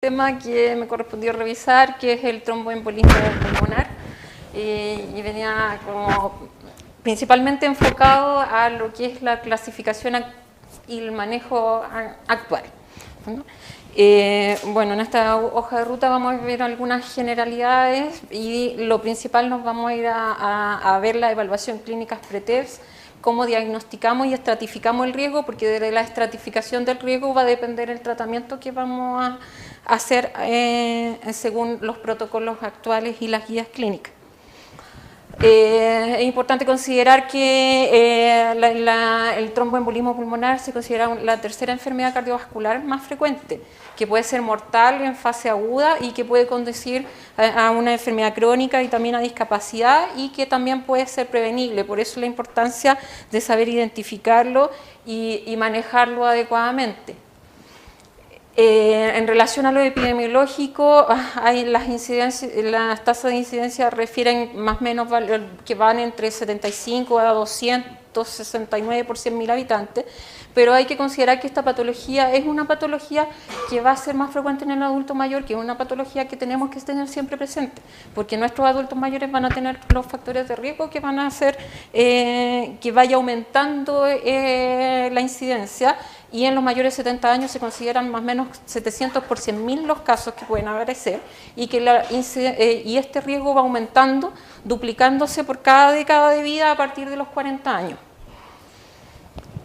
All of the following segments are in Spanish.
tema que me correspondió revisar, que es el tromboembolismo pulmonar, y venía como principalmente enfocado a lo que es la clasificación y el manejo actual, ¿no? Bueno, en esta hoja de ruta vamos a ver algunas generalidades y lo principal nos vamos a ir a ver la evaluación clínica pre-TEPS, cómo diagnosticamos y estratificamos el riesgo, porque de la estratificación del riesgo va a depender el tratamiento que vamos a hacer según los protocolos actuales y las guías clínicas. Es importante considerar que el tromboembolismo pulmonar se considera la tercera enfermedad cardiovascular más frecuente, que puede ser mortal en fase aguda y que puede conducir a una enfermedad crónica y también a discapacidad, y que también puede ser prevenible. Por eso la importancia de saber identificarlo y manejarlo adecuadamente. En relación a lo epidemiológico, las tasas de incidencia refieren más o menos que van entre 75 a 269 por 100.000 habitantes, pero hay que considerar que esta patología es una patología que va a ser más frecuente en el adulto mayor, que es una patología que tenemos que tener siempre presente, porque nuestros adultos mayores van a tener los factores de riesgo que van a hacer que vaya aumentando la incidencia, y en los mayores de 70 años se consideran más o menos 700 por 100.000 los casos que pueden aparecer, y que este riesgo va aumentando, duplicándose por cada década de vida a partir de los 40 años.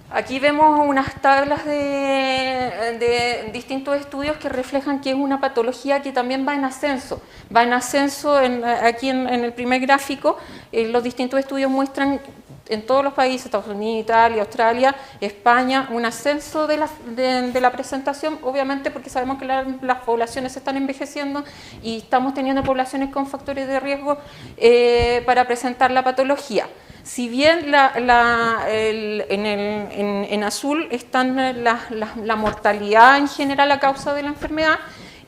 Aquí vemos unas tablas de distintos estudios que reflejan que es una patología que también va en ascenso. Va en ascenso, aquí en el primer gráfico, los distintos estudios muestran en todos los países, Estados Unidos, Italia, Australia, España, un ascenso de la presentación, obviamente porque sabemos que las poblaciones se están envejeciendo y estamos teniendo poblaciones con factores de riesgo para presentar la patología. Si bien en azul están la mortalidad en general a causa de la enfermedad,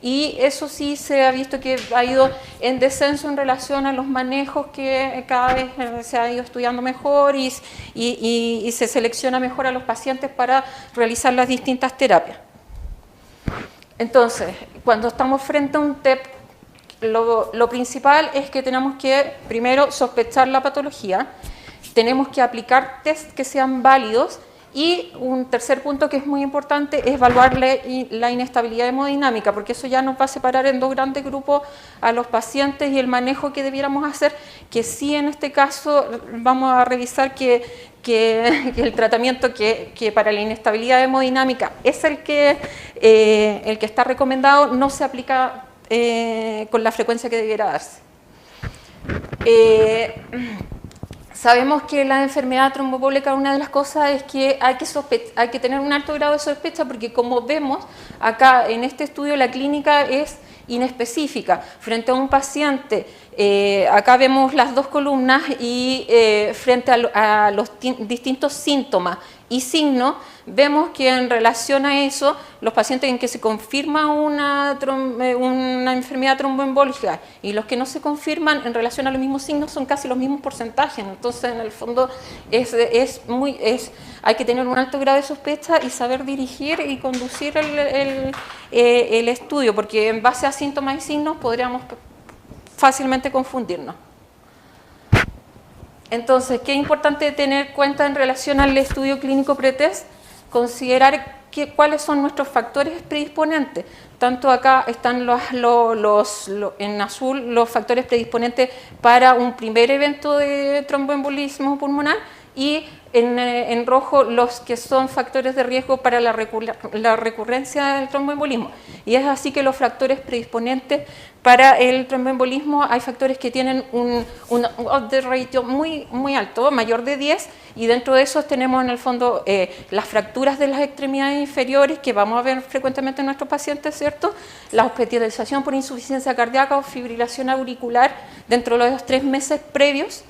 y eso sí se ha visto que ha ido en descenso en relación a los manejos, que cada vez se ha ido estudiando mejor y se selecciona mejor a los pacientes para realizar las distintas terapias. Entonces, cuando estamos frente a un TEP, lo principal es que tenemos que primero sospechar la patología, tenemos que aplicar test que sean válidos, y un tercer punto que es muy importante es evaluar la inestabilidad hemodinámica, porque eso ya nos va a separar en dos grandes grupos a los pacientes y el manejo que debiéramos hacer, que sí en este caso vamos a revisar que el tratamiento que para la inestabilidad hemodinámica es el que está recomendado, no se aplica con la frecuencia que debiera darse. Sabemos que la enfermedad trombopólica, una de las cosas es que hay que tener un alto grado de sospecha, porque como vemos acá en este estudio la clínica es inespecífica. Frente a un paciente, acá vemos las dos columnas, y frente a los distintos síntomas y signos, vemos que en relación a eso, los pacientes en que se confirma una enfermedad tromboembólica y los que no se confirman en relación a los mismos signos son casi los mismos porcentajes. Entonces, en el fondo, hay que tener un alto grado de sospecha y saber dirigir y conducir el estudio, porque en base a síntomas y signos podríamos fácilmente confundirnos. Entonces, ¿qué es importante tener en cuenta en relación al estudio clínico pre-test? Considerar cuáles son nuestros factores predisponentes. Tanto acá están en azul los factores predisponentes para un primer evento de tromboembolismo pulmonar, y en rojo los que son factores de riesgo para la recurrencia del tromboembolismo. Y es así que los factores predisponentes para el tromboembolismo, hay factores que tienen un odds ratio muy, muy alto, mayor de 10, y dentro de esos tenemos en el fondo las fracturas de las extremidades inferiores, que vamos a ver frecuentemente en nuestros pacientes, ¿cierto? La hospitalización por insuficiencia cardíaca o fibrilación auricular dentro de los 3 meses previos,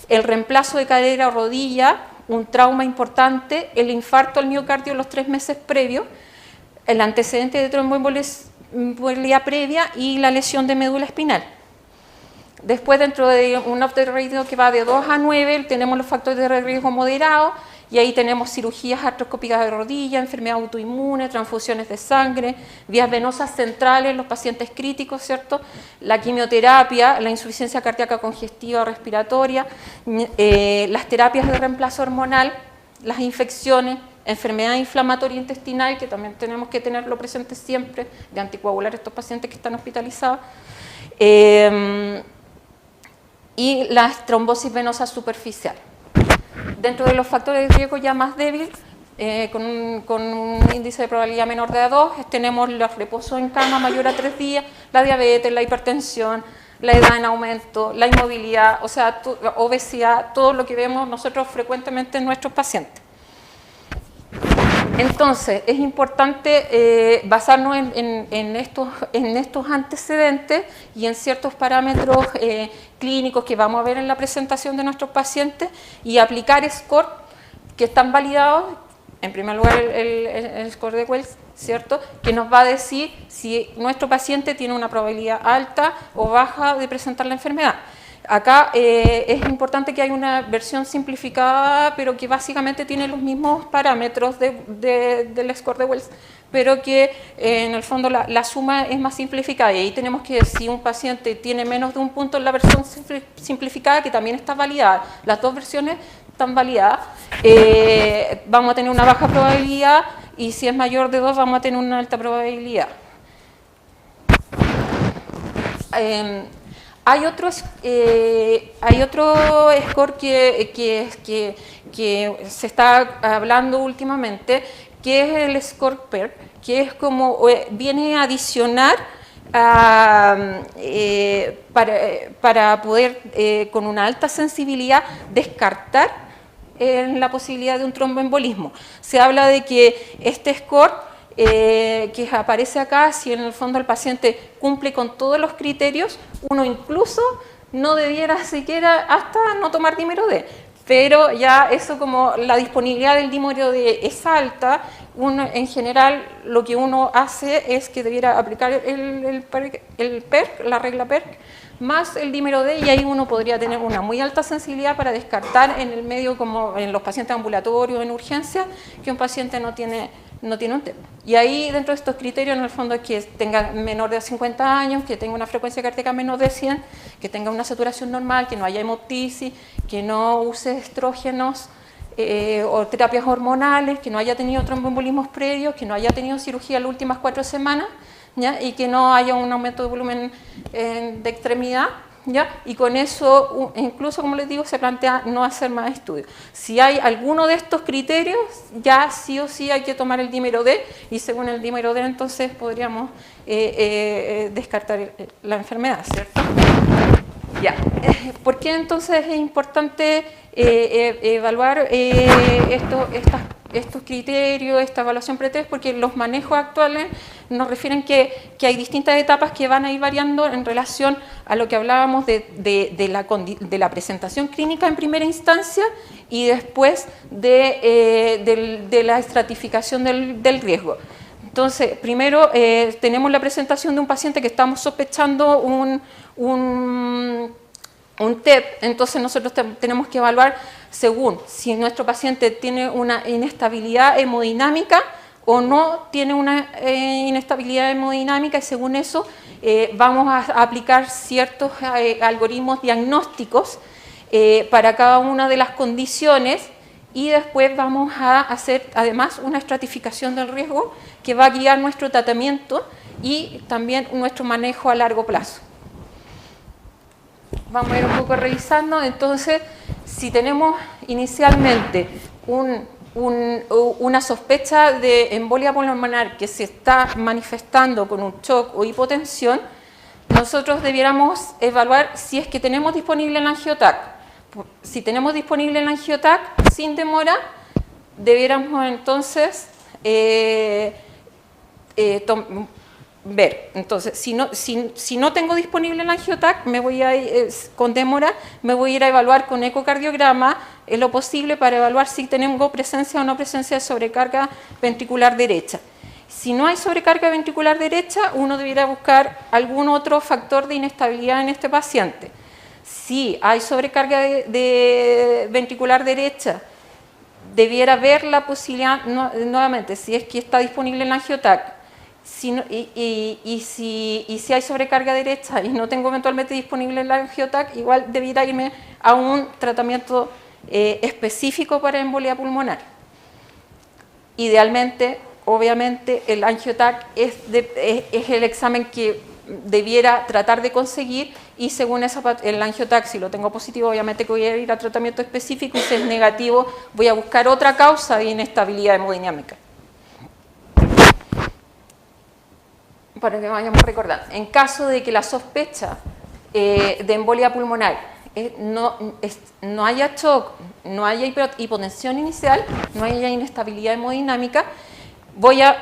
el reemplazo de cadera o rodilla, un trauma importante, el infarto al miocardio en los 3 meses previos, el antecedente de tromboembolia previa y la lesión de médula espinal. Después, dentro de un odds ratio que va de 2 a 9, tenemos los factores de riesgo moderado, y ahí tenemos cirugías artroscópicas de rodilla, enfermedad autoinmune, transfusiones de sangre, vías venosas centrales en los pacientes críticos, ¿cierto? La quimioterapia, la insuficiencia cardíaca congestiva respiratoria, las terapias de reemplazo hormonal, las infecciones, enfermedad inflamatoria intestinal, que también tenemos que tenerlo presente siempre, de anticoagular a estos pacientes que están hospitalizados, y la trombosis venosa superficial. Dentro de los factores de riesgo ya más débiles, con un índice de probabilidad menor de 2, tenemos los reposos en cama mayor a 3 días, la diabetes, la hipertensión, la edad en aumento, la inmovilidad, o sea, obesidad, todo lo que vemos nosotros frecuentemente en nuestros pacientes. Entonces, es importante basarnos en estos antecedentes y en ciertos parámetros clínicos que vamos a ver en la presentación de nuestros pacientes y aplicar scores que están validados. En primer lugar, el score de Wells, ¿cierto?, que nos va a decir si nuestro paciente tiene una probabilidad alta o baja de presentar la enfermedad. Acá es importante que haya una versión simplificada, pero que básicamente tiene los mismos parámetros del score de Wells, pero que en el fondo la suma es más simplificada. Y ahí tenemos que, si un paciente tiene menos de un punto en la versión simplificada, que también está validada, las dos versiones están validadas, vamos a tener una baja probabilidad, y si es mayor de 2 vamos a tener una alta probabilidad. Hay otro score que se está hablando últimamente, que es el score PERC, que es como viene a adicionar para poder con una alta sensibilidad descartar la posibilidad de un tromboembolismo. Se habla de que este score que aparece acá, si en el fondo el paciente cumple con todos los criterios, uno incluso no debiera siquiera hasta no tomar dímero D, pero ya eso, como la disponibilidad del dímero D es alta, en general lo que uno hace es que debiera aplicar el PERC, la regla PERC, más el dímero D, y ahí uno podría tener una muy alta sensibilidad para descartar en el medio, como en los pacientes ambulatorios, en urgencia, que un paciente no tiene un TEP. Y ahí, dentro de estos criterios, en el fondo es que tenga menor de 50 años, que tenga una frecuencia cardíaca menor de 100, que tenga una saturación normal, que no haya hemoptisis, que no use estrógenos o terapias hormonales, que no haya tenido tromboembolismos previos, que no haya tenido cirugía las últimas 4 semanas, ¿ya?, y que no haya un aumento de volumen de extremidad, ¿ya? Y con eso, incluso, como les digo, se plantea no hacer más estudios. Si hay alguno de estos criterios, ya sí o sí hay que tomar el dímero D, y según el dímero D entonces podríamos descartar la enfermedad, ¿cierto? Ya. ¿Por qué entonces es importante evaluar estos criterios, esta evaluación pre-test? Porque los manejos actuales nos refieren que hay distintas etapas que van a ir variando en relación a lo que hablábamos de la presentación clínica en primera instancia y después de la estratificación del riesgo. Entonces, primero tenemos la presentación de un paciente que estamos sospechando un TEP, entonces nosotros tenemos que evaluar según si nuestro paciente tiene una inestabilidad hemodinámica o no tiene una inestabilidad hemodinámica, y según eso vamos a aplicar ciertos algoritmos diagnósticos para cada una de las condiciones, y después vamos a hacer además una estratificación del riesgo que va a guiar nuestro tratamiento y también nuestro manejo a largo plazo. Vamos a ir un poco revisando. Entonces, si tenemos inicialmente una sospecha de embolia pulmonar que se está manifestando con un shock o hipotensión, nosotros debiéramos evaluar si es que tenemos disponible el angiotac. Si tenemos disponible el angiotac, sin demora, debiéramos entonces ver. Entonces, si no tengo disponible el angiotac, con demora, me voy a ir a evaluar con ecocardiograma en lo posible para evaluar si tengo presencia o no presencia de sobrecarga ventricular derecha. Si no hay sobrecarga ventricular derecha, uno debiera buscar algún otro factor de inestabilidad en este paciente. Si hay sobrecarga de ventricular derecha debiera ver la posibilidad, nuevamente, si es que está disponible el angiotac, si hay sobrecarga derecha y no tengo eventualmente disponible el angiotac, igual debiera irme a un tratamiento específico para embolia pulmonar. Idealmente, obviamente, el angiotac es el examen que debiera tratar de conseguir, y según el angiotac, si lo tengo positivo, obviamente que voy a ir a tratamiento específico, y si es negativo, voy a buscar otra causa de inestabilidad hemodinámica. Para que vayamos recordando, en caso de que la sospecha de embolia pulmonar no haya shock, no haya hipotensión inicial, no haya inestabilidad hemodinámica, voy a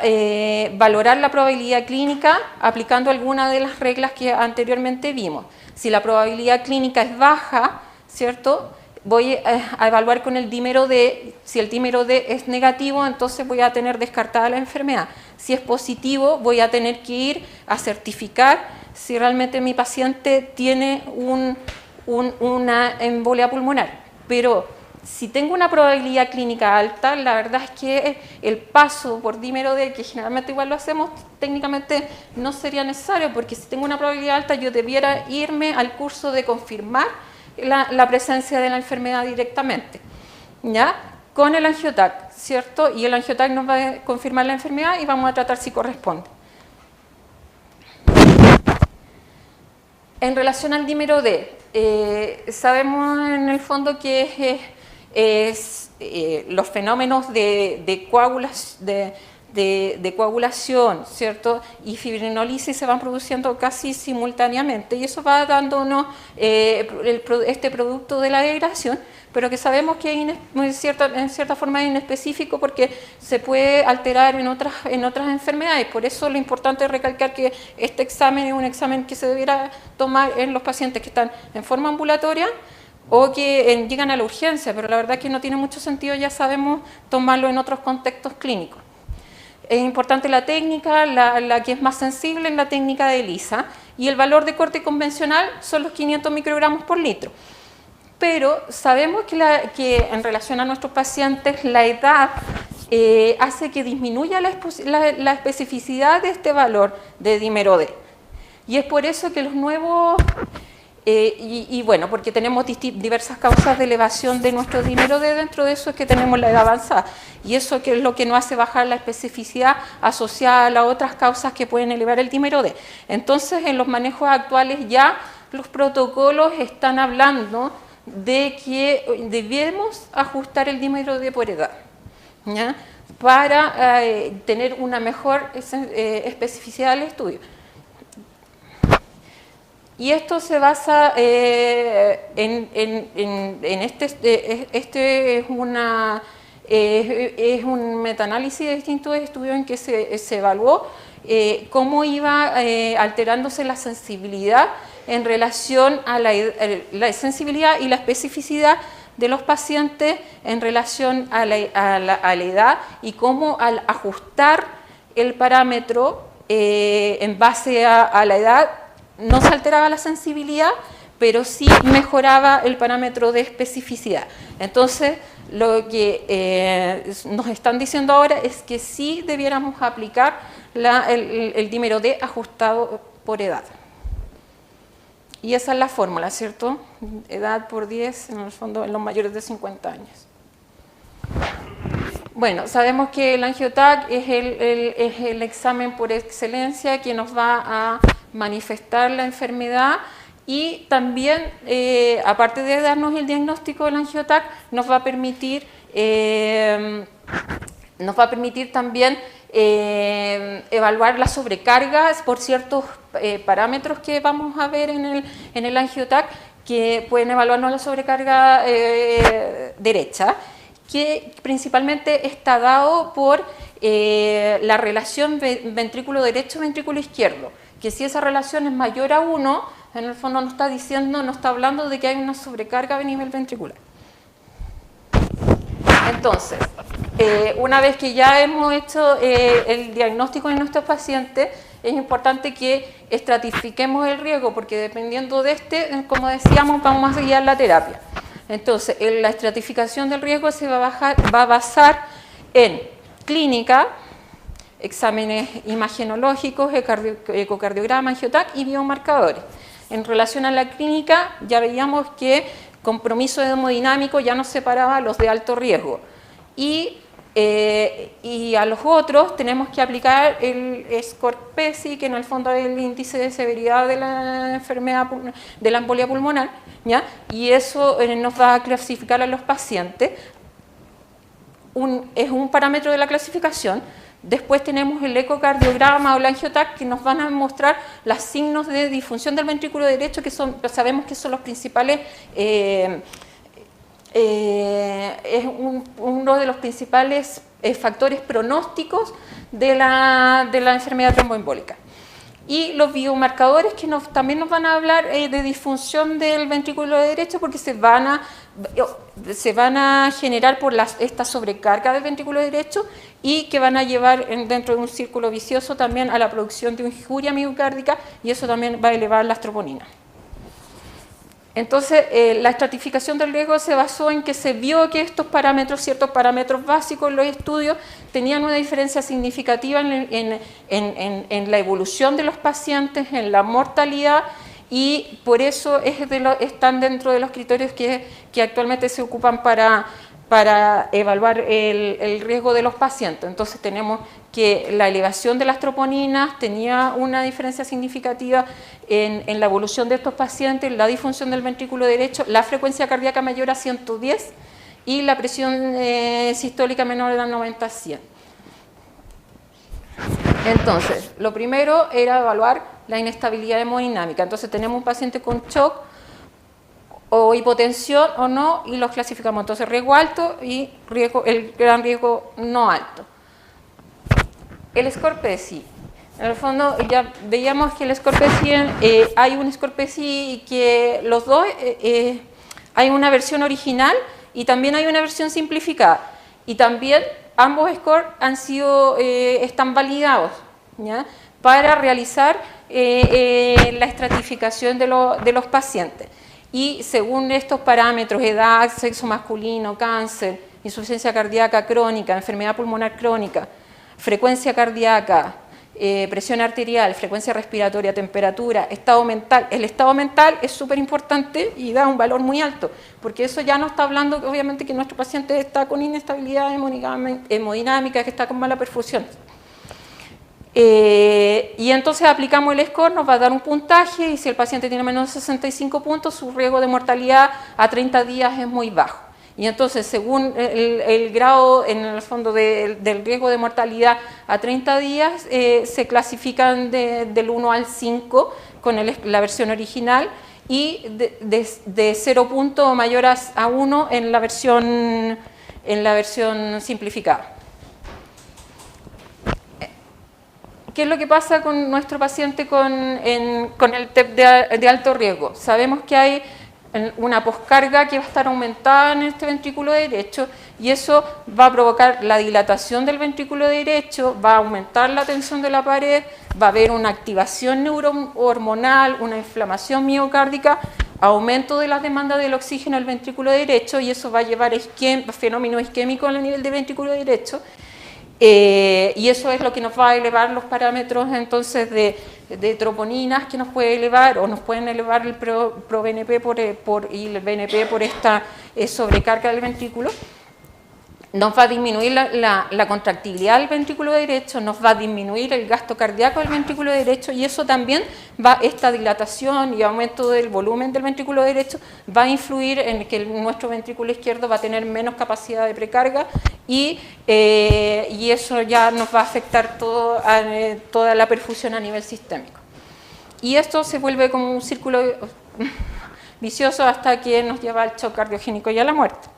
valorar la probabilidad clínica aplicando alguna de las reglas que anteriormente vimos. Si la probabilidad clínica es baja, ¿cierto?, voy a evaluar con el dímero D. Si el dímero D es negativo, entonces voy a tener descartada la enfermedad. Si es positivo, voy a tener que ir a certificar si realmente mi paciente tiene una embolia pulmonar. Pero si tengo una probabilidad clínica alta, la verdad es que el paso por dímero D, que generalmente igual lo hacemos, técnicamente no sería necesario, porque si tengo una probabilidad alta, yo debiera irme al curso de confirmar la presencia de la enfermedad directamente, ¿ya?, con el angiotac, ¿cierto? Y el angiotac nos va a confirmar la enfermedad y vamos a tratar si corresponde. En relación al dímero D, sabemos en el fondo que los fenómenos de coagulación, ¿cierto?, y fibrinolisis se van produciendo casi simultáneamente, y eso va dándonos este producto de la degradación, pero que sabemos que en cierta forma es inespecífico, porque se puede alterar en otras enfermedades. Por eso lo importante es recalcar que este examen es un examen que se debiera tomar en los pacientes que están en forma ambulatoria o que llegan a la urgencia, pero la verdad es que no tiene mucho sentido, ya sabemos, tomarlo en otros contextos clínicos. Es importante la técnica, la que es más sensible en la técnica de ELISA, y el valor de corte convencional son los 500 microgramos por litro. Pero sabemos que en relación a nuestros pacientes, la edad hace que disminuya la especificidad de este valor de dímero D. Y es por eso que los nuevos... bueno, porque tenemos diversas causas de elevación de nuestro dímero D, dentro de eso es que tenemos la edad avanzada, y eso que es lo que nos hace bajar la especificidad asociada a las otras causas que pueden elevar el dímero D. Entonces, en los manejos actuales ya los protocolos están hablando de que debemos ajustar el dímero D por edad, ¿ya?, para tener una mejor especificidad del estudio. Y esto se basa es un metaanálisis de distintos estudios en que se evaluó cómo iba alterándose la sensibilidad en relación a la sensibilidad y la especificidad de los pacientes en relación a la edad, y cómo al ajustar el parámetro en base a la edad no se alteraba la sensibilidad, pero sí mejoraba el parámetro de especificidad. Entonces, lo que nos están diciendo ahora es que sí debiéramos aplicar el dímero D ajustado por edad. Y esa es la fórmula, ¿cierto? Edad por 10, en el fondo, en los mayores de 50 años. Bueno, sabemos que el angiotac es el examen por excelencia que nos va a manifestar la enfermedad, y también, aparte de darnos el diagnóstico del angiotac, nos va a permitir también evaluar las sobrecargas por ciertos parámetros que vamos a ver en el angiotac, que pueden evaluarnos la sobrecarga derecha, que principalmente está dado por la relación ventrículo derecho-ventrículo izquierdo, que si esa relación es mayor a 1, en el fondo no está hablando de que hay una sobrecarga a nivel ventricular. Entonces, una vez que ya hemos hecho el diagnóstico en nuestros pacientes, es importante que estratifiquemos el riesgo, porque dependiendo de como decíamos, vamos a guiar la terapia. Entonces, la estratificación del riesgo se va a basar en clínica, exámenes imagenológicos, ecocardiograma, angiotac y biomarcadores. En relación a la clínica, ya veíamos que compromiso hemodinámico ya nos separaba a los de alto riesgo. Y a los otros tenemos que aplicar el SCORPESI, que en el fondo es el índice de severidad de la enfermedad de la embolia pulmonar, ¿ya? Y eso nos va a clasificar a los pacientes. Es un parámetro de la clasificación. Después tenemos el ecocardiograma o la angiotac, que nos van a mostrar los signos de disfunción del ventrículo derecho, que sabemos que son los principales, es uno de los principales factores pronósticos de la enfermedad tromboembólica. Y los biomarcadores que también nos van a hablar de disfunción del ventrículo derecho, porque se van a generar por esta sobrecarga del ventrículo derecho y que van a llevar dentro de un círculo vicioso también a la producción de injuria miocárdica, y eso también va a elevar las troponinas. Entonces, la estratificación del riesgo se basó en que se vio que estos parámetros, ciertos parámetros básicos en los estudios, tenían una diferencia significativa en la evolución de los pacientes, en la mortalidad, y por eso están dentro de los criterios que actualmente se ocupan para evaluar el riesgo de los pacientes. Entonces tenemos que la elevación de las troponinas tenía una diferencia significativa en la evolución de estos pacientes, la disfunción del ventrículo derecho, la frecuencia cardíaca mayor a 110 y la presión sistólica menor a 90-100. Entonces, lo primero era evaluar la inestabilidad hemodinámica. Entonces tenemos un paciente con shock o hipotensión o no, y los clasificamos. Entonces, riesgo alto y el gran riesgo no alto. El SCORPESI. En el fondo ya veíamos que el SCORPESI, hay un SCORPESI que los dos, hay una versión original y también hay una versión simplificada. Y también ambos scores están validados, ¿ya?, para realizar la estratificación de los pacientes. Y según estos parámetros, edad, sexo masculino, cáncer, insuficiencia cardíaca crónica, enfermedad pulmonar crónica, frecuencia cardíaca, presión arterial, frecuencia respiratoria, temperatura, estado mental. El estado mental es súper importante y da un valor muy alto, porque eso ya nos está hablando, obviamente, que nuestro paciente está con inestabilidad hemodinámica, que está con mala perfusión. Y entonces aplicamos el score, nos va a dar un puntaje, y si el paciente tiene menos de 65 puntos, su riesgo de mortalidad a 30 días es muy bajo. Y entonces, según el grado, en el fondo, del riesgo de mortalidad a 30 días, se clasifican del 1 al 5 con la versión original, y de 0 punto o mayor a 1 en la versión simplificada. ¿Qué es lo que pasa con nuestro paciente con el TEP de alto riesgo? Sabemos que hay una poscarga que va a estar aumentada en este ventrículo derecho, y eso va a provocar la dilatación del ventrículo derecho, va a aumentar la tensión de la pared, va a haber una activación neurohormonal, una inflamación miocárdica, aumento de la demanda del oxígeno al ventrículo derecho, y eso va a llevar a fenómenos isquémicos a nivel del ventrículo derecho. Y eso es lo que nos va a elevar los parámetros entonces de troponinas, que nos puede elevar, o nos pueden elevar el ProBNP y el BNP por esta sobrecarga del ventrículo. Nos va a disminuir la contractilidad del ventrículo derecho, nos va a disminuir el gasto cardíaco del ventrículo derecho, y eso también esta dilatación y aumento del volumen del ventrículo derecho va a influir en que nuestro ventrículo izquierdo va a tener menos capacidad de precarga, y eso ya nos va a afectar toda la perfusión a nivel sistémico. Y esto se vuelve como un círculo vicioso hasta que nos lleva al shock cardiogénico y a la muerte.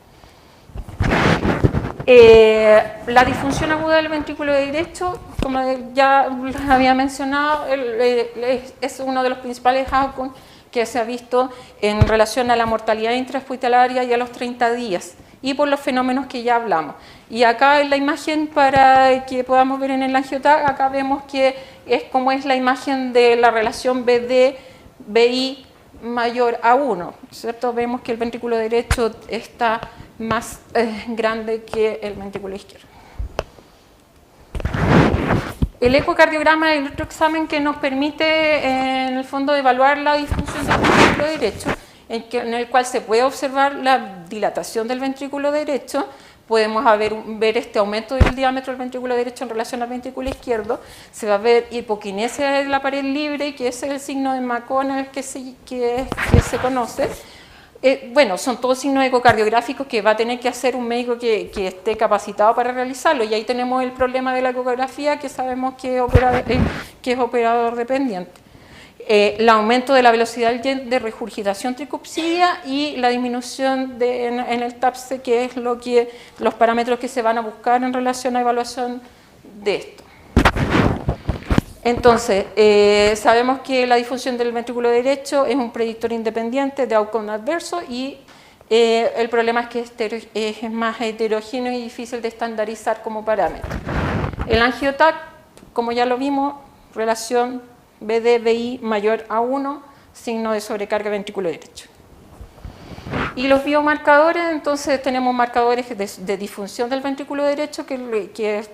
La disfunción aguda del ventrículo derecho, como ya les había mencionado, es uno de los principales outcomes que se ha visto en relación a la mortalidad intrahospitalaria y a los 30 días, y por los fenómenos que ya hablamos. Y acá en la imagen, para que podamos ver en el angiotac, acá vemos que es como es la imagen de la relación BD, BI, mayor a 1, ¿cierto? Vemos que el ventrículo derecho está más grande que el ventrículo izquierdo. El ecocardiograma es el otro examen que nos permite, en el fondo, evaluar la disfunción del ventrículo derecho, en el cual se puede observar la dilatación del ventrículo derecho. Podemos ver este aumento del diámetro del ventrículo derecho en relación al ventrículo izquierdo. Se va a ver hipoquinesia de la pared libre, que es el signo de McConnell que se conoce. Bueno, son todos signos ecocardiográficos que va a tener que hacer un médico que esté capacitado para realizarlo. Y ahí tenemos el problema de la ecografía, que sabemos que es operador dependiente. El aumento de la velocidad de regurgitación tricupsidia y la disminución en el TAPSE, que es los parámetros que se van a buscar en relación a evaluación de esto. Entonces, sabemos que la disfunción del ventrículo derecho es un predictor independiente de outcome adverso y el problema es que es más heterogéneo y difícil de estandarizar como parámetro. El angiotac, como ya lo vimos, relación BD-BI mayor a 1, signo de sobrecarga ventrículo derecho. Y los biomarcadores, entonces tenemos marcadores de disfunción del ventrículo derecho, que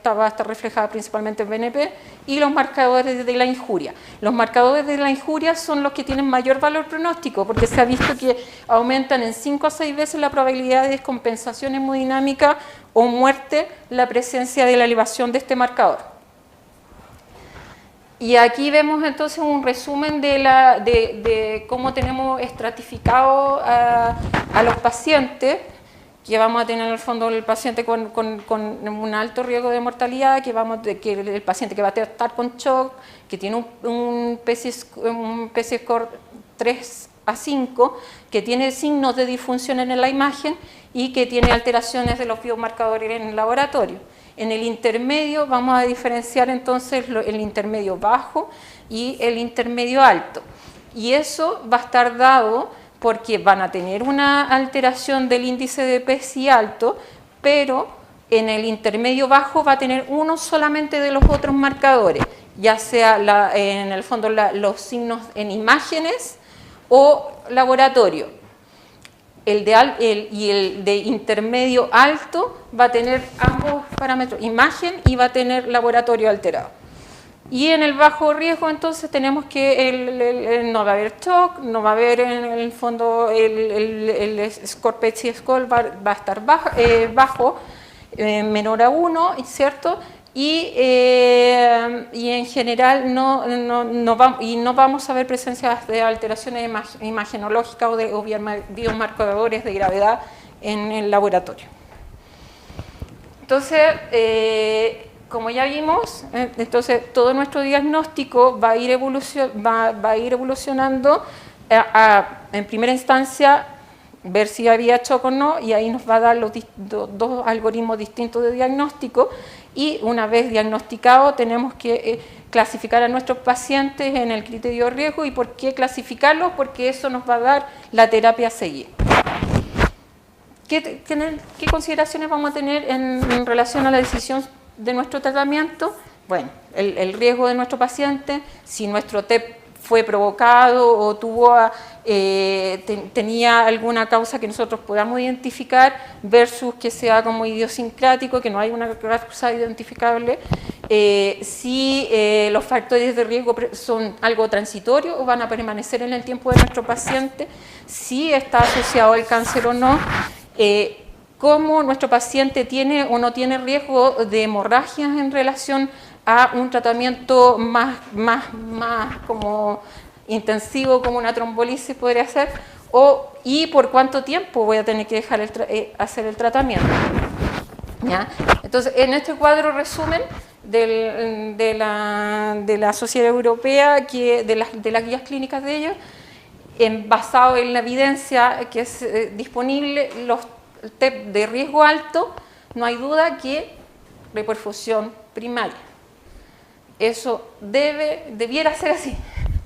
va a estar reflejada principalmente en BNP, y los marcadores de la injuria. Los marcadores de la injuria son los que tienen mayor valor pronóstico, porque se ha visto que aumentan en 5 a 6 veces la probabilidad de descompensación hemodinámica o muerte la presencia de la elevación de este marcador. Y aquí vemos entonces un resumen de cómo tenemos estratificado a los pacientes, que vamos a tener en el fondo el paciente con un alto riesgo de mortalidad, que el paciente que va a estar con shock, que tiene un PSI score 3 a 5, que tiene signos de disfunción en la imagen y que tiene alteraciones de los biomarcadores en el laboratorio. En el intermedio vamos a diferenciar entonces el intermedio bajo y el intermedio alto. Y eso va a estar dado porque van a tener una alteración del índice de PSI alto, pero en el intermedio bajo va a tener uno solamente de los otros marcadores, ya sea en el fondo los signos en imágenes o laboratorio. El de intermedio alto va a tener ambos parámetros, imagen y va a tener laboratorio alterado. Y en el bajo riesgo entonces tenemos que no va a haber shock, no va a haber en el fondo el score PSI score va a estar bajo, menor a 1, ¿cierto? Y en general no vamos a ver presencia de alteraciones imagenológicas o biomarcadores de gravedad en el laboratorio. Entonces, como ya vimos, entonces todo nuestro diagnóstico va a ir evolucionando en primera instancia ver si había shock o no, y ahí nos va a dar los dos algoritmos distintos de diagnóstico, y una vez diagnosticado tenemos que clasificar a nuestros pacientes en el criterio de riesgo. ¿Y por qué clasificarlos? Porque eso nos va a dar la terapia a seguir. ¿Qué consideraciones vamos a tener en relación a la decisión de nuestro tratamiento? Bueno, el riesgo de nuestro paciente, si nuestro TEP fue provocado o tenía alguna causa que nosotros podamos identificar, versus que sea como idiosincrático, que no hay una causa identificable, si los factores de riesgo son algo transitorio o van a permanecer en el tiempo de nuestro paciente, si está asociado al cáncer o no, cómo nuestro paciente tiene o no tiene riesgo de hemorragias en relación a un tratamiento más como intensivo, como una trombolisis podría ser, y por cuánto tiempo voy a tener que dejar hacer el tratamiento. ¿Ya? Entonces, en este cuadro resumen de la Sociedad Europea, de las guías clínicas de ellos, basado en la evidencia que es disponible, los TEP de riesgo alto, no hay duda que reperfusión primaria. Eso debiera ser así.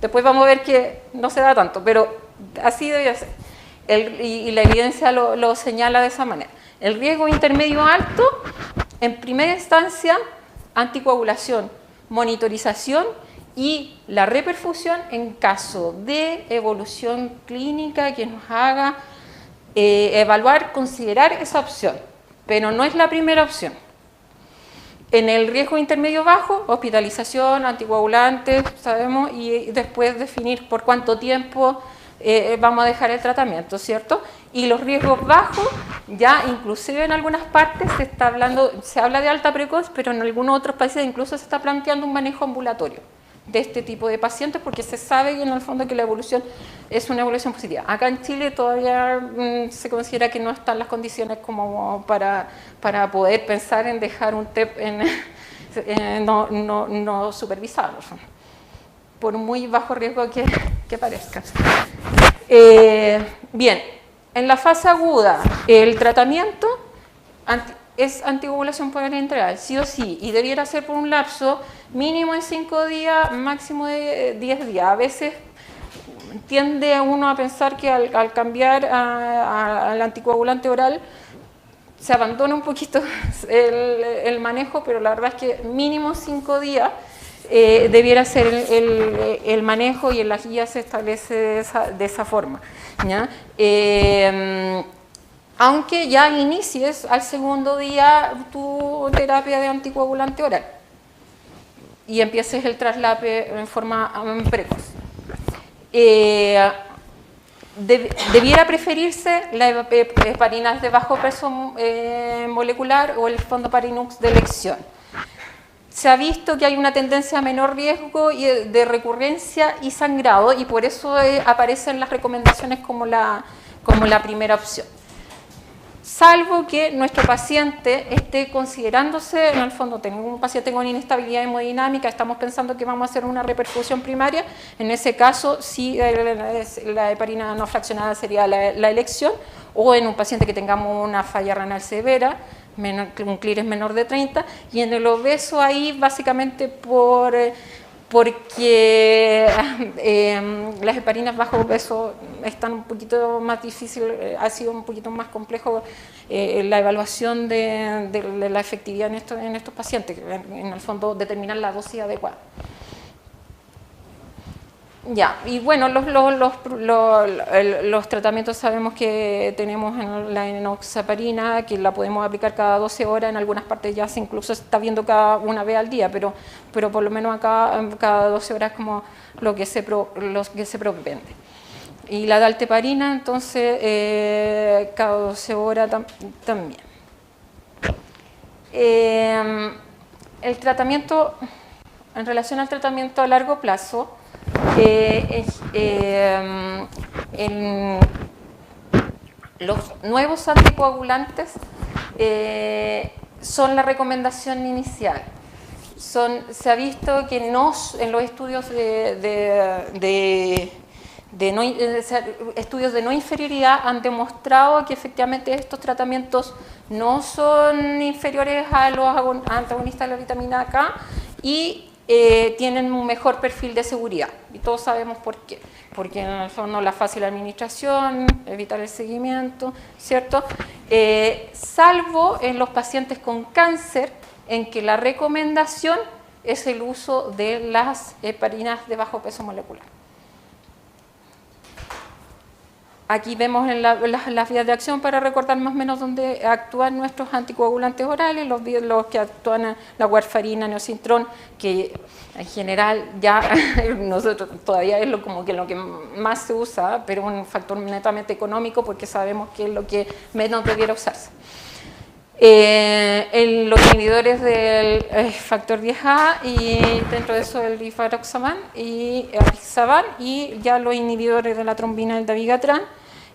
Después vamos a ver que no se da tanto, pero así debería ser. Y la evidencia lo señala de esa manera. El riesgo intermedio alto, en primera instancia, anticoagulación, monitorización y la reperfusión en caso de evolución clínica que nos haga evaluar, considerar esa opción, pero no es la primera opción. En el riesgo intermedio bajo, hospitalización, anticoagulantes, sabemos, y después definir por cuánto tiempo vamos a dejar el tratamiento, ¿cierto? Y los riesgos bajos, ya inclusive en algunas partes se habla de alta precoz, pero en algunos otros países incluso se está planteando un manejo ambulatorio de este tipo de pacientes, porque se sabe que en el fondo que la evolución es una evolución positiva. Acá en Chile todavía se considera que no están las condiciones como para poder pensar en dejar un TEP no supervisado, por muy bajo riesgo que parezca. Bien, en la fase aguda, el tratamiento es anticoagulación parenteral, sí o sí, y debiera ser por un lapso mínimo de 5 días, máximo de 10 días. A veces tiende uno a pensar que al cambiar al anticoagulante oral se abandona un poquito el manejo, pero la verdad es que mínimo 5 días debiera ser el manejo, y en las guías se establece de esa forma, ¿ya? Aunque ya inicies al segundo día tu terapia de anticoagulante oral y empieces el traslape en forma precoz. Debiera preferirse la heparina de bajo peso molecular o el fondoparinux de elección. Se ha visto que hay una tendencia a menor riesgo de recurrencia y sangrado, y por eso aparecen las recomendaciones como la primera opción. Salvo que nuestro paciente esté considerándose, en el fondo tenemos un paciente con inestabilidad hemodinámica, estamos pensando que vamos a hacer una reperfusión primaria, en ese caso sí la heparina no fraccionada sería la elección, o en un paciente que tengamos una falla renal severa, un clearance menor de 30, y en el obeso ahí básicamente porque las heparinas bajo peso están un poquito más difícil, ha sido un poquito más complejo la evaluación de la efectividad en estos pacientes, en el fondo determinar la dosis adecuada. Ya, y bueno, los tratamientos sabemos que tenemos en la enoxaparina, que la podemos aplicar cada 12 horas, en algunas partes ya incluso se está viendo cada una vez al día, pero por lo menos acá cada 12 horas como lo que se propende. Y la dalteparina, entonces, cada 12 horas también. El tratamiento, en relación al tratamiento a largo plazo, los nuevos anticoagulantes son la recomendación inicial. Se ha visto que en los estudios estudios de no inferioridad han demostrado que efectivamente estos tratamientos no son inferiores a los antagonistas de la vitamina K y tienen un mejor perfil de seguridad, y todos sabemos por qué, porque en el fondo la fácil administración, evitar el seguimiento, ¿cierto? Salvo en los pacientes con cáncer, en que la recomendación es el uso de las heparinas de bajo peso molecular. Aquí vemos las vías de acción para recordar más o menos dónde actúan nuestros anticoagulantes orales, los que actúan la warfarina, neosintrón, que en general ya nosotros todavía es como que lo que más se usa, pero un factor netamente económico porque sabemos que es lo que menos debiera usarse. Los inhibidores del factor 10A y dentro de eso el rivaroxaban y apixaban, y ya los inhibidores de la trombina del dabigatran.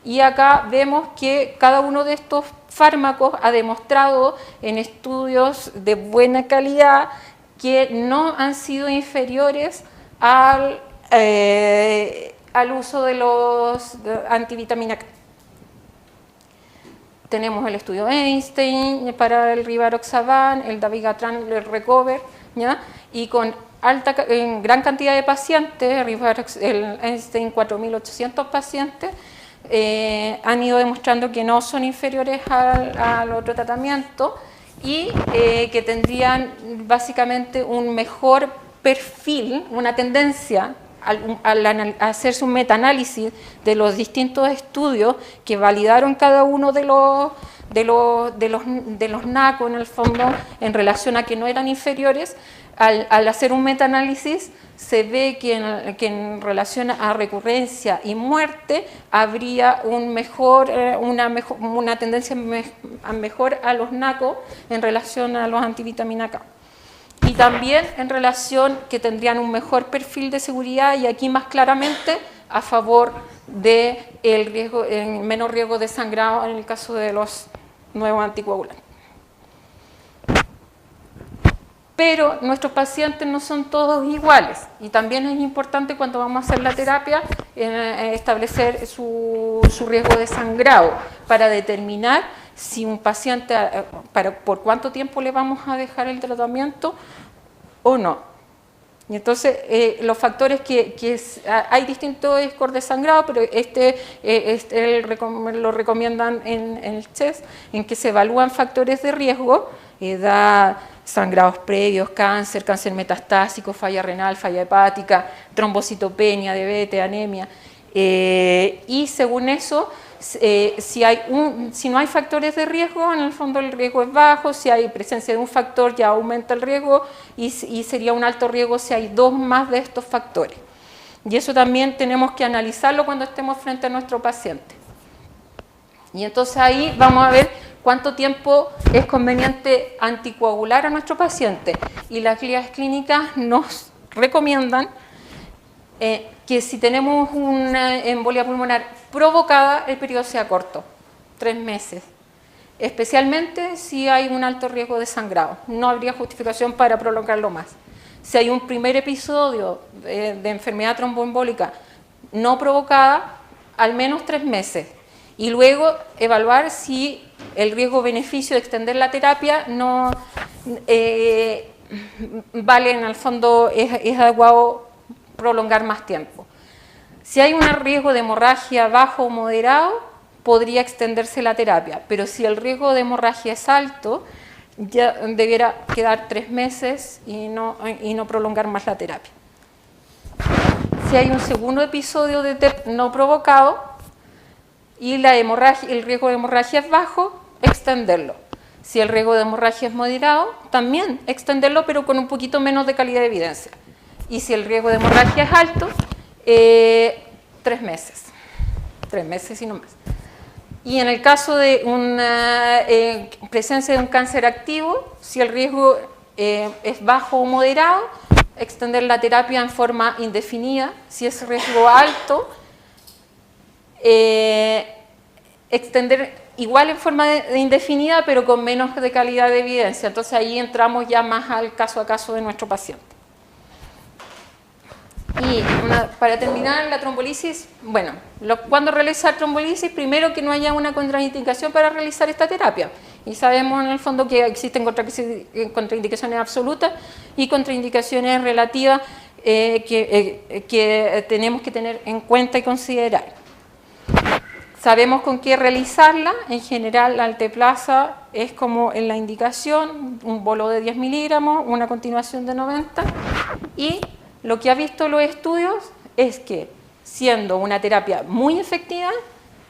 Y acá vemos que cada uno de estos fármacos ha demostrado en estudios de buena calidad que no han sido inferiores al uso de los antivitamina K. Tenemos el estudio Einstein para el rivaroxaban, el dabigatran, el recover, ¿ya? Y con en gran cantidad de pacientes, el Einstein 4.800 pacientes, han ido demostrando que no son inferiores al otro tratamiento y que tendrían básicamente un mejor perfil, una tendencia al hacerse un metaanálisis de los distintos estudios que validaron cada uno de los NACO en el fondo en relación a que no eran inferiores. Al hacer un metaanálisis se ve que en relación a recurrencia y muerte habría una tendencia mejor a los NACO en relación a los antivitamina K. Y también en relación que tendrían un mejor perfil de seguridad y aquí más claramente a favor de menos riesgo de sangrado en el caso de los nuevos anticoagulantes. Pero nuestros pacientes no son todos iguales y también es importante cuando vamos a hacer la terapia establecer su riesgo de sangrado para determinar si un paciente, por cuánto tiempo le vamos a dejar el tratamiento o no. Y entonces los factores hay distintos scores de sangrado, pero lo recomiendan en el CHES, en que se evalúan factores de riesgo, edad, sangrados previos, cáncer metastásico, falla renal, falla hepática, trombocitopenia, diabetes, anemia, y según eso, si no hay factores de riesgo, en el fondo el riesgo es bajo, si hay presencia de un factor ya aumenta el riesgo y sería un alto riesgo si hay dos más de estos factores. Y eso también tenemos que analizarlo cuando estemos frente a nuestro paciente. Y entonces ahí vamos a ver cuánto tiempo es conveniente anticoagular a nuestro paciente. Y las guías clínicas nos recomiendan que si tenemos una embolia pulmonar provocada, el periodo sea corto, 3 meses. Especialmente si hay un alto riesgo de sangrado. No habría justificación para prolongarlo más. Si hay un primer episodio de enfermedad tromboembólica no provocada, al menos 3 meses. Y luego evaluar si el riesgo-beneficio de extender la terapia no vale, en el fondo es adecuado prolongar más tiempo. Si hay un riesgo de hemorragia bajo o moderado, podría extenderse la terapia, pero si el riesgo de hemorragia es alto, ya debiera quedar 3 meses y no prolongar más la terapia. Si hay un segundo episodio de TEP no provocado y el riesgo de hemorragia es bajo, extenderlo. Si el riesgo de hemorragia es moderado, también extenderlo, pero con un poquito menos de calidad de evidencia. Y si el riesgo de hemorragia es alto, 3 meses. 3 meses y no más. Y en el caso de una presencia de un cáncer activo, si el riesgo es bajo o moderado, extender la terapia en forma indefinida. Si es riesgo alto, extender igual en forma indefinida, pero con menos de calidad de evidencia. Entonces ahí entramos ya más al caso a caso de nuestro paciente. Y para terminar, la trombolisis, bueno, ¿cuándo realizar trombolisis? Primero que no haya una contraindicación para realizar esta terapia. Y sabemos en el fondo que existen contraindicaciones absolutas y contraindicaciones relativas que tenemos que tener en cuenta y considerar. Sabemos con qué realizarla. En general, la alteplasa es como en la indicación, un bolo de 10 miligramos, una continuación de 90 y lo que ha visto los estudios es que, siendo una terapia muy efectiva,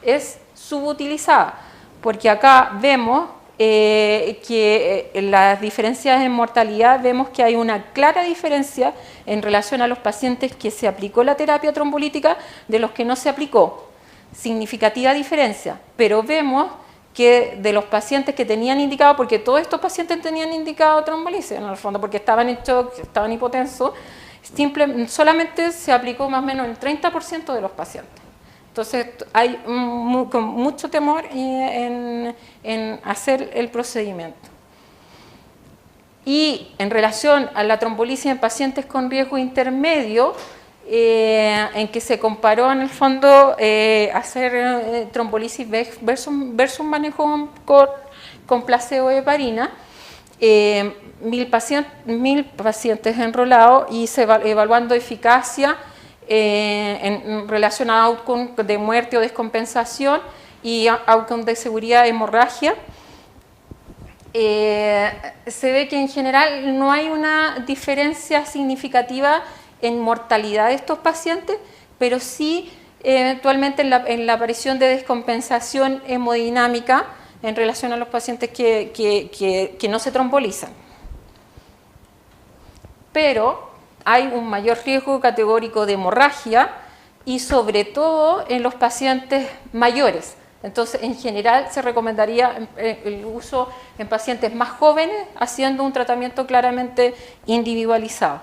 es subutilizada, porque acá vemos que las diferencias en mortalidad, vemos que hay una clara diferencia en relación a los pacientes que se aplicó la terapia trombolítica de los que no se aplicó. Significativa diferencia, pero vemos que de los pacientes que tenían indicado, porque todos estos pacientes tenían indicado trombolisis, en el fondo, porque estaban en shock, estaban hipotensos, solamente se aplicó más o menos el 30% de los pacientes. Entonces hay mucho temor en hacer el procedimiento. Y en relación a la trombolisis en pacientes con riesgo intermedio, en que se comparó en el fondo hacer trombolisis versus manejo con placebo de heparina, 1000 pacientes enrolados y evaluando eficacia en relación a outcome de muerte o descompensación y outcome de seguridad de hemorragia. se ve que en general no hay una diferencia significativa en mortalidad de estos pacientes, pero sí eventualmente en la aparición de descompensación hemodinámica en relación a los pacientes que no se trombolizan. Pero hay un mayor riesgo categórico de hemorragia y sobre todo en los pacientes mayores. Entonces, en general, se recomendaría el uso en pacientes más jóvenes, haciendo un tratamiento claramente individualizado.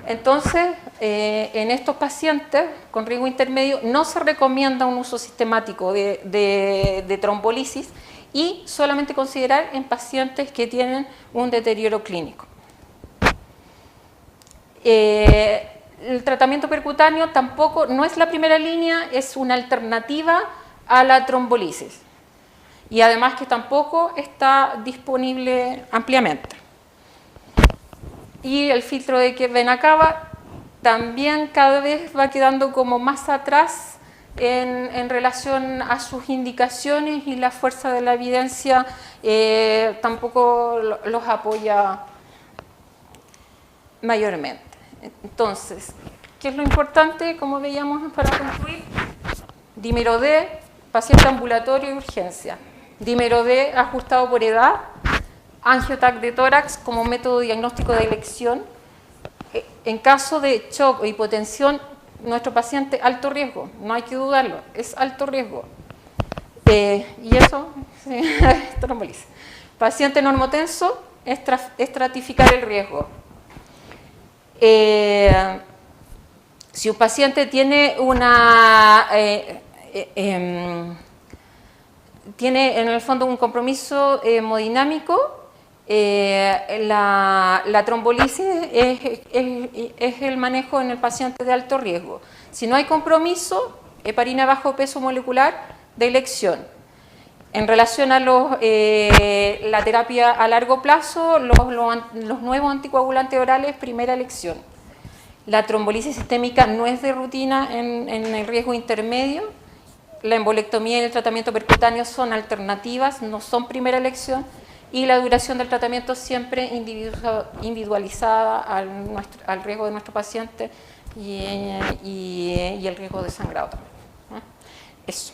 Entonces, en estos pacientes con riesgo intermedio no se recomienda un uso sistemático de trombolisis y solamente considerar en pacientes que tienen un deterioro clínico. El tratamiento percutáneo tampoco no es la primera línea, es una alternativa a la trombolisis y además que tampoco está disponible ampliamente. Y el filtro de vena cava también cada vez va quedando como más atrás en relación a sus indicaciones y la fuerza de la evidencia tampoco los apoya mayormente. Entonces, ¿qué es lo importante? Como veíamos para concluir, dímero D, paciente ambulatorio y urgencia. Dímero D ajustado por edad, angiotac de tórax como método diagnóstico de elección. En caso de shock o hipotensión, nuestro paciente alto riesgo, no hay que dudarlo, es alto riesgo. Y eso, sí, trombolisis. Paciente normotenso, estratificar el riesgo. Si un paciente tiene tiene en el fondo un compromiso hemodinámico, la trombolisis es el manejo en el paciente de alto riesgo. Si no hay compromiso, heparina bajo peso molecular de elección. En relación a la terapia a largo plazo, los nuevos anticoagulantes orales, primera elección. La trombolisis sistémica no es de rutina en el riesgo intermedio. La embolectomía y el tratamiento percutáneo son alternativas, no son primera elección. Y la duración del tratamiento siempre individualizada al riesgo de nuestro paciente y el riesgo de sangrado también. Eso.